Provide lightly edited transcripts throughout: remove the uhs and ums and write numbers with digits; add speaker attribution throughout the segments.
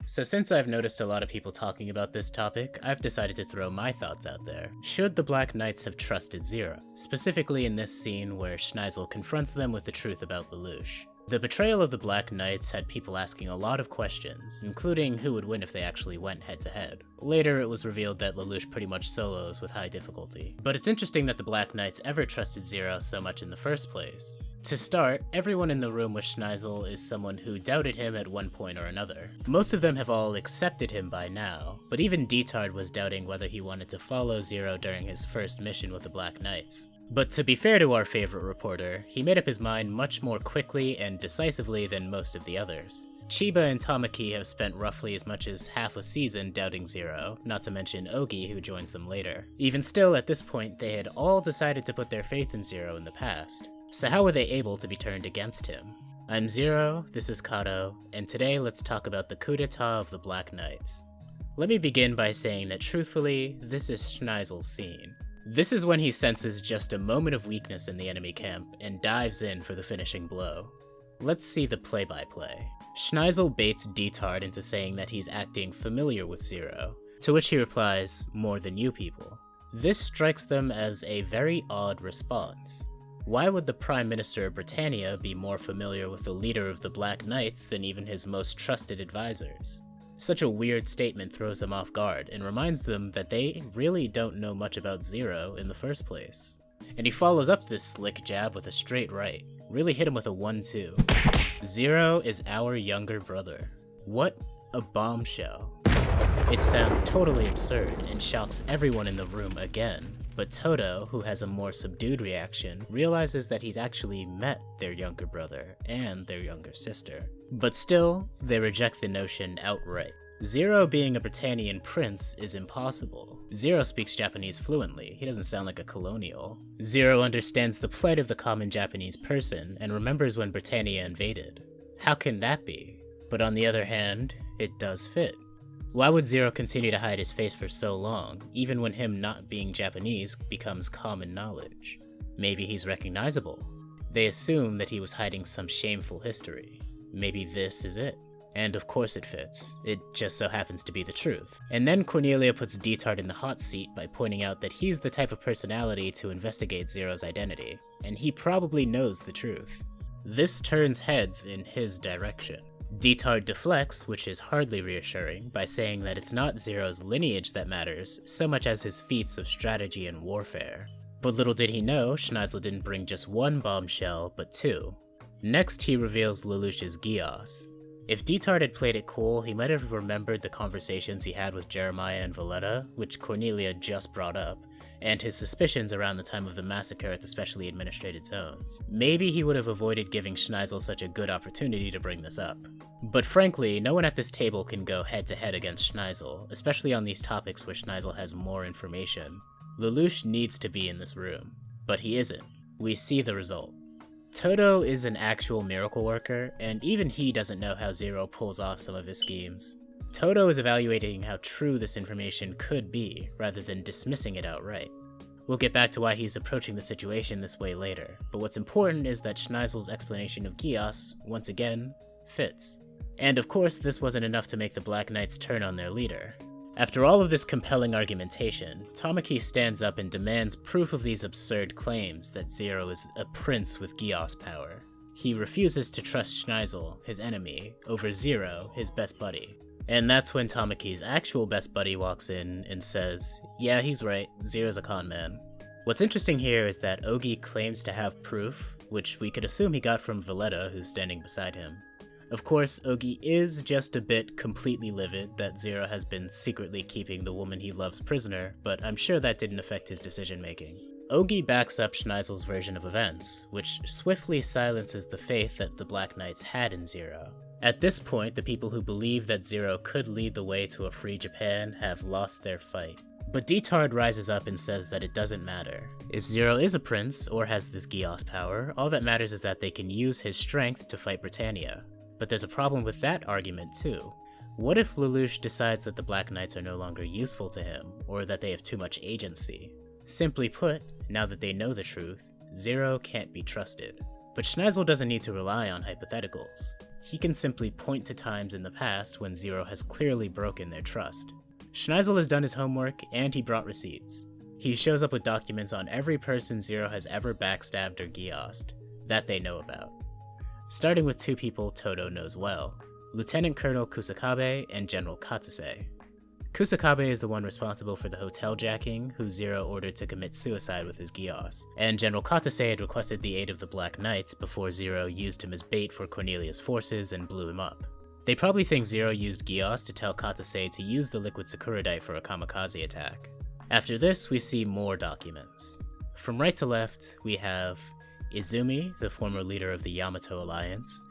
Speaker 1: So since I've noticed a lot of people talking about this topic, I've decided to throw my thoughts out there. Should the Black Knights have trusted Zero? Specifically in this scene where Schneisel confronts them with the truth about Lelouch. The betrayal of the Black Knights had people asking a lot of questions, including who would win if they actually went head-to-head. Later, it was revealed that Lelouch pretty much solos with high difficulty. But it's interesting that the Black Knights ever trusted Zero so much in the first place. To start, everyone in the room with Schneisel is someone who doubted him at one point or another. Most of them have all accepted him by now, but even Detard was doubting whether he wanted to follow Zero during his first mission with the Black Knights. But to be fair to our favorite reporter, he made up his mind much more quickly and decisively than most of the others. Chiba and Tamaki have spent roughly as much as half a season doubting Zero, not to mention Ogi, who joins them later. Even still, at this point, they had all decided to put their faith in Zero in the past. So how were they able to be turned against him? I'm Zero, this is Kato, and today let's talk about the coup d'etat of the Black Knights. Let me begin by saying that truthfully, this is Schneisel's scene. This is when he senses just a moment of weakness in the enemy camp and dives in for the finishing blow. Let's see the play-by-play. Schneisel baits Detard into saying that he's acting familiar with Zero, to which he replies, "More than you people." This strikes them as a very odd response. Why would the Prime Minister of Britannia be more familiar with the leader of the Black Knights than even his most trusted advisors? Such a weird statement throws them off guard and reminds them that they really don't know much about Zero in the first place. And he follows up this slick jab with a straight right. Really hit him with a 1-2. Zero is our younger brother. What a bombshell. It sounds totally absurd and shocks everyone in the room again. But Toto, who has a more subdued reaction, realizes that he's actually met their younger brother and their younger sister. But still, they reject the notion outright. Zero being a Britannian prince is impossible. Zero speaks Japanese fluently, he doesn't sound like a colonial. Zero understands the plight of the common Japanese person and remembers when Britannia invaded. How can that be? But on the other hand, it does fit. Why would Zero continue to hide his face for so long, even when him not being Japanese becomes common knowledge? Maybe he's recognizable. They assume that he was hiding some shameful history. Maybe this is it. And of course it fits. It just so happens to be the truth. And then Cornelia puts Detard in the hot seat by pointing out that he's the type of personality to investigate Zero's identity, and he probably knows the truth. This turns heads in his direction. Detard deflects, which is hardly reassuring, by saying that it's not Zero's lineage that matters, so much as his feats of strategy and warfare. But little did he know, Schneisel didn't bring just one bombshell, but two. Next, he reveals Lelouch's Geass. If Detard had played it cool, he might have remembered the conversations he had with Jeremiah and Valletta, which Cornelia just brought up, and his suspicions around the time of the massacre at the specially administrated zones. Maybe he would have avoided giving Schneisel such a good opportunity to bring this up. But frankly, no one at this table can go head-to-head against Schneisel, especially on these topics where Schneisel has more information. Lelouch needs to be in this room, but he isn't. We see the result. Toto is an actual miracle worker, and even he doesn't know how Zero pulls off some of his schemes. Toto is evaluating how true this information could be, rather than dismissing it outright. We'll get back to why he's approaching the situation this way later, but what's important is that Schneisel's explanation of Geass, once again, fits. And of course, this wasn't enough to make the Black Knights turn on their leader. After all of this compelling argumentation, Tamaki stands up and demands proof of these absurd claims that Zero is a prince with Geass power. He refuses to trust Schneisel, his enemy, over Zero, his best buddy. And that's when Tamaki's actual best buddy walks in and says, yeah, he's right, Zero's a con man. What's interesting here is that Ogi claims to have proof, which we could assume he got from Valletta, who's standing beside him. Of course, Ogi is just a bit completely livid that Zero has been secretly keeping the woman he loves prisoner, but I'm sure that didn't affect his decision-making. Ogi backs up Schneisel's version of events, which swiftly silences the faith that the Black Knights had in Zero. At this point, the people who believe that Zero could lead the way to a free Japan have lost their fight. But Detard rises up and says that it doesn't matter. If Zero is a prince, or has this Geass power, all that matters is that they can use his strength to fight Britannia. But there's a problem with that argument too. What if Lelouch decides that the Black Knights are no longer useful to him, or that they have too much agency? Simply put, now that they know the truth, Zero can't be trusted. But Schneisel doesn't need to rely on hypotheticals. He can simply point to times in the past when Zero has clearly broken their trust. Schneisel has done his homework, and he brought receipts. He shows up with documents on every person Zero has ever backstabbed or Geassed, that they know about. Starting with two people Toto knows well, Lieutenant Colonel Kusakabe and General Katsuse. Kusakabe is the one responsible for the hotel jacking, who Zero ordered to commit suicide with his Geass, and General Katsuse had requested the aid of the Black Knights before Zero used him as bait for Cornelia's forces and blew him up. They probably think Zero used Geass to tell Katsuse to use the liquid Sakuradite for a kamikaze attack. After this, we see more documents. From right to left, we have Izumi, the former leader of the Yamato Alliance,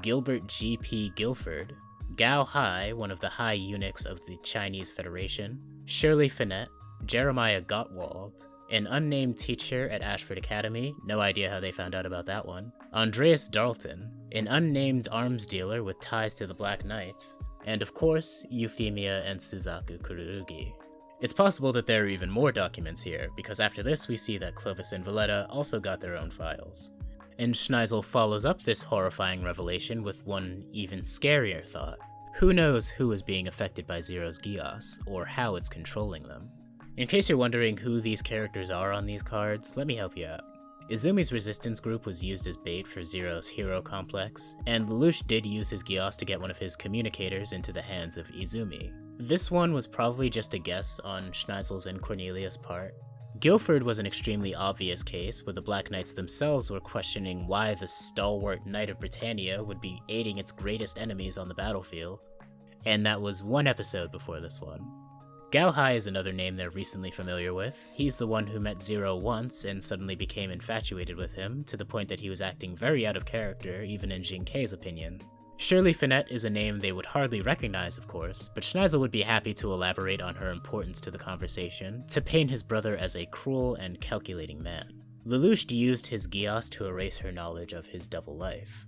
Speaker 1: Gilbert G.P. Guilford, Gao Hai, one of the high eunuchs of the Chinese Federation, Shirley Finette, Jeremiah Gottwald, an unnamed teacher at Ashford Academy, no idea how they found out about that one, Andreas Dalton, an unnamed arms dealer with ties to the Black Knights, and of course, Eufemia and Suzaku Kururugi. It's possible that there are even more documents here, because after this we see that Clovis and Valletta also got their own files. And Schneisel follows up this horrifying revelation with one even scarier thought. Who knows who is being affected by Zero's Geass, or how it's controlling them? In case you're wondering who these characters are on these cards, let me help you out. Izumi's resistance group was used as bait for Zero's hero complex, and Lelouch did use his Geass to get one of his communicators into the hands of Izumi. This one was probably just a guess on Schneisel's and Cornelia's part. Guilford was an extremely obvious case where the Black Knights themselves were questioning why the stalwart Knight of Britannia would be aiding its greatest enemies on the battlefield. And that was one episode before this one. Gao Hai is another name they're recently familiar with. He's the one who met Zero once and suddenly became infatuated with him, to the point that he was acting very out of character, even in Jin Kei's opinion. Shirley Finette is a name they would hardly recognize, of course, but Schneisel would be happy to elaborate on her importance to the conversation, to paint his brother as a cruel and calculating man. Lelouch used his Geass to erase her knowledge of his double life.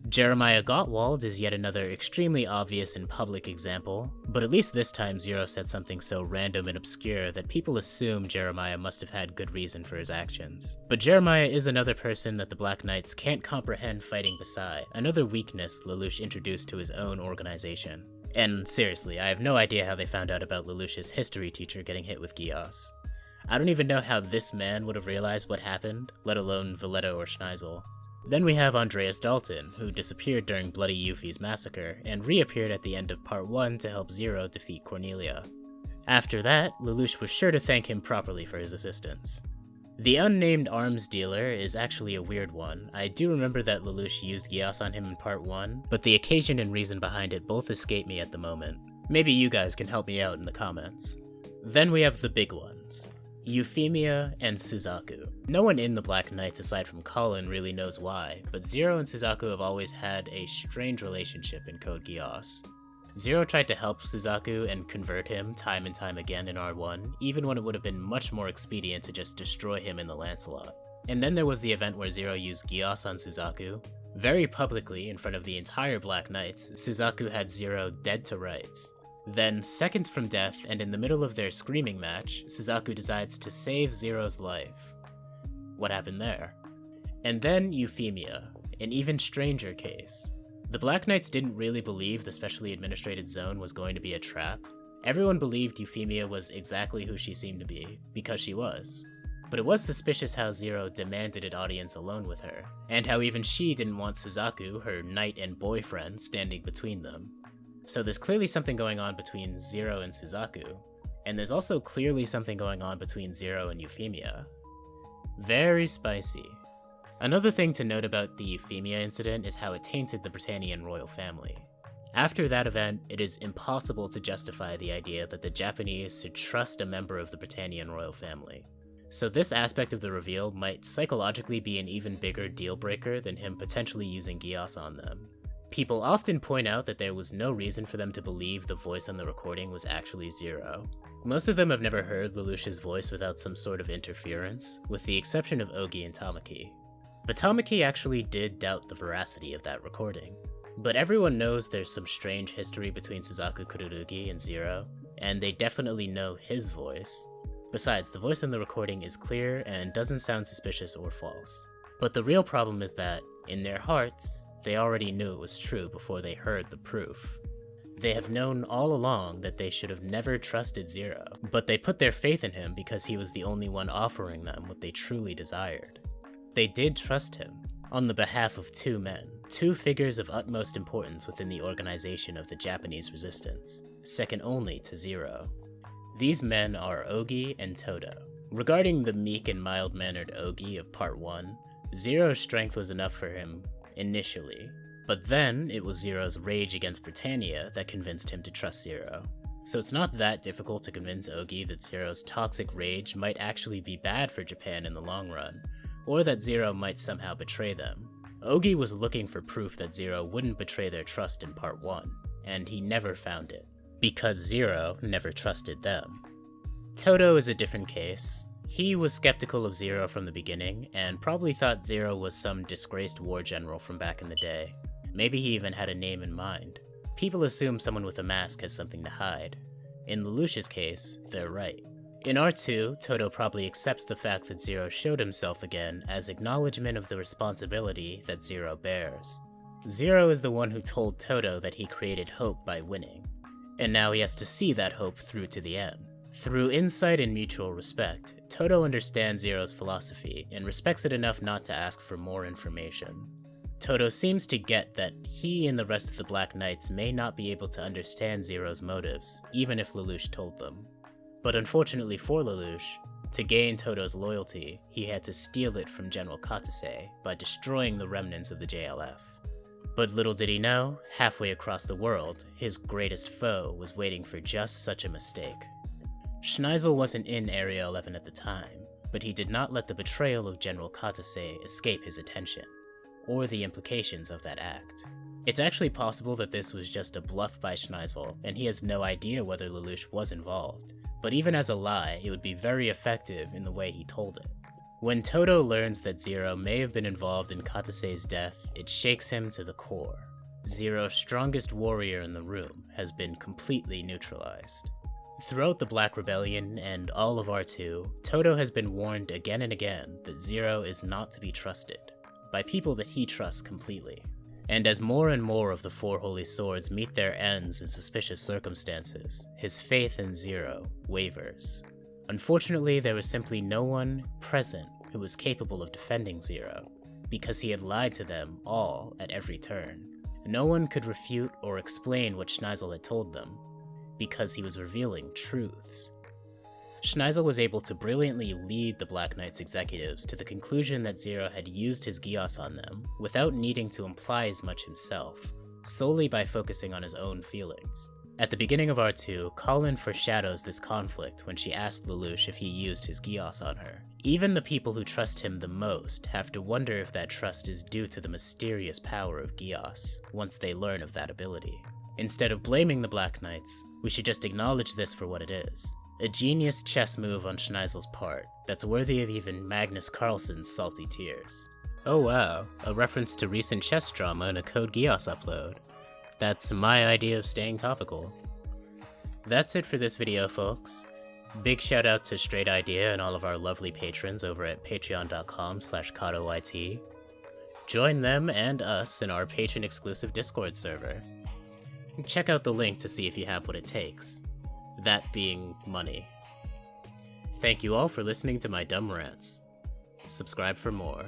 Speaker 1: Jeremiah Gottwald is yet another extremely obvious and public example, but at least this time Zero said something so random and obscure that people assume Jeremiah must have had good reason for his actions. But Jeremiah is another person that the Black Knights can't comprehend fighting beside, another weakness Lelouch introduced to his own organization. And seriously, I have no idea how they found out about Lelouch's history teacher getting hit with Geass. I don't even know how this man would have realized what happened, let alone Valletta or Schneisel. Then we have Andreas Dalton, who disappeared during Bloody Eufy's massacre, and reappeared at the end of Part 1 to help Zero defeat Cornelia. After that, Lelouch was sure to thank him properly for his assistance. The unnamed arms dealer is actually a weird one. I do remember that Lelouch used Geass on him in Part 1, but the occasion and reason behind it both escape me at the moment. Maybe you guys can help me out in the comments. Then we have the big ones. Eufemia and Suzaku. No one in the Black Knights aside from Colin really knows why, but Zero and Suzaku have always had a strange relationship in Code Geass. Zero tried to help Suzaku and convert him time and time again in R1, even when it would have been much more expedient to just destroy him in the Lancelot. And then there was the event where Zero used Geass on Suzaku. Very publicly, in front of the entire Black Knights, Suzaku had Zero dead to rights. Then, seconds from death, and in the middle of their screaming match, Suzaku decides to save Zero's life. What happened there? And then Eufemia, an even stranger case. The Black Knights didn't really believe the specially administrated zone was going to be a trap. Everyone believed Eufemia was exactly who she seemed to be, because she was. But it was suspicious how Zero demanded an audience alone with her, and how even she didn't want Suzaku, her knight and boyfriend, standing between them. So there's clearly something going on between Zero and Suzaku, and there's also clearly something going on between Zero and Eufemia. Very spicy. Another thing to note about the Eufemia incident is how it tainted the Britannian royal family. After that event, it is impossible to justify the idea that the Japanese should trust a member of the Britannian royal family. So this aspect of the reveal might psychologically be an even bigger deal breaker than him potentially using Geass on them. People often point out that there was no reason for them to believe the voice on the recording was actually Zero. Most of them have never heard Lelouch's voice without some sort of interference, with the exception of Ogi and Tamaki. But Tamaki actually did doubt the veracity of that recording. But everyone knows there's some strange history between Suzaku Kururugi and Zero, and they definitely know his voice. Besides, the voice in the recording is clear and doesn't sound suspicious or false. But the real problem is that, in their hearts, They already knew it was true before they heard the proof. They have known all along that they should have never trusted Zero, but they put their faith in him because he was the only one offering them what they truly desired. They did trust him, on the behalf of two men, two figures of utmost importance within the organization of the Japanese resistance, second only to Zero. These men are Ogi and Toto. Regarding the meek and mild-mannered Ogi of Part 1, Zero's strength was enough for him initially, but then it was Zero's rage against Britannia that convinced him to trust Zero. So it's not that difficult to convince Ogi that Zero's toxic rage might actually be bad for Japan in the long run, or that Zero might somehow betray them. Ogi was looking for proof that Zero wouldn't betray their trust in Part 1, and he never found it, because Zero never trusted them. Toto is a different case. He was skeptical of Zero from the beginning, and probably thought Zero was some disgraced war general from back in the day. Maybe he even had a name in mind. People assume someone with a mask has something to hide. In Lelouch's case, they're right. In R2, Toto probably accepts the fact that Zero showed himself again as acknowledgement of the responsibility that Zero bears. Zero is the one who told Toto that he created hope by winning, and now he has to see that hope through to the end. Through insight and mutual respect, Toto understands Zero's philosophy and respects it enough not to ask for more information. Toto seems to get that he and the rest of the Black Knights may not be able to understand Zero's motives, even if Lelouch told them. But unfortunately for Lelouch, to gain Toto's loyalty, he had to steal it from General Katase by destroying the remnants of the JLF. But little did he know, halfway across the world, his greatest foe was waiting for just such a mistake. Schneisel wasn't in Area 11 at the time, but he did not let the betrayal of General Katase escape his attention, or the implications of that act. It's actually possible that this was just a bluff by Schneisel, and he has no idea whether Lelouch was involved, but even as a lie, it would be very effective in the way he told it. When Toto learns that Zero may have been involved in Katase's death, it shakes him to the core. Zero's strongest warrior in the room has been completely neutralized. Throughout the Black Rebellion and all of R2, Toto has been warned again and again that Zero is not to be trusted, by people that he trusts completely. And as more and more of the Four Holy Swords meet their ends in suspicious circumstances, his faith in Zero wavers. Unfortunately, there was simply no one present who was capable of defending Zero, because he had lied to them all at every turn. No one could refute or explain what Schneisel had told them, because he was revealing truths. Schneisel was able to brilliantly lead the Black Knight's executives to the conclusion that Zero had used his Geass on them without needing to imply as much himself, solely by focusing on his own feelings. At the beginning of R2, Colin foreshadows this conflict when she asked Lelouch if he used his Geass on her. Even the people who trust him the most have to wonder if that trust is due to the mysterious power of Geass, once they learn of that ability. Instead of blaming the Black Knights, we should just acknowledge this for what it is. A genius chess move on Schneisel's part that's worthy of even Magnus Carlsen's salty tears. Oh wow, a reference to recent chess drama in a Code Geass upload. That's my idea of staying topical. That's it for this video, folks. Big shout out to Straight Idea and all of our lovely patrons over at patreon.com/KatoYT. Join them and us in our patron-exclusive Discord server. Check out the link to see if you have what it takes. That being money. Thank you all for listening to my dumb rants. Subscribe for more.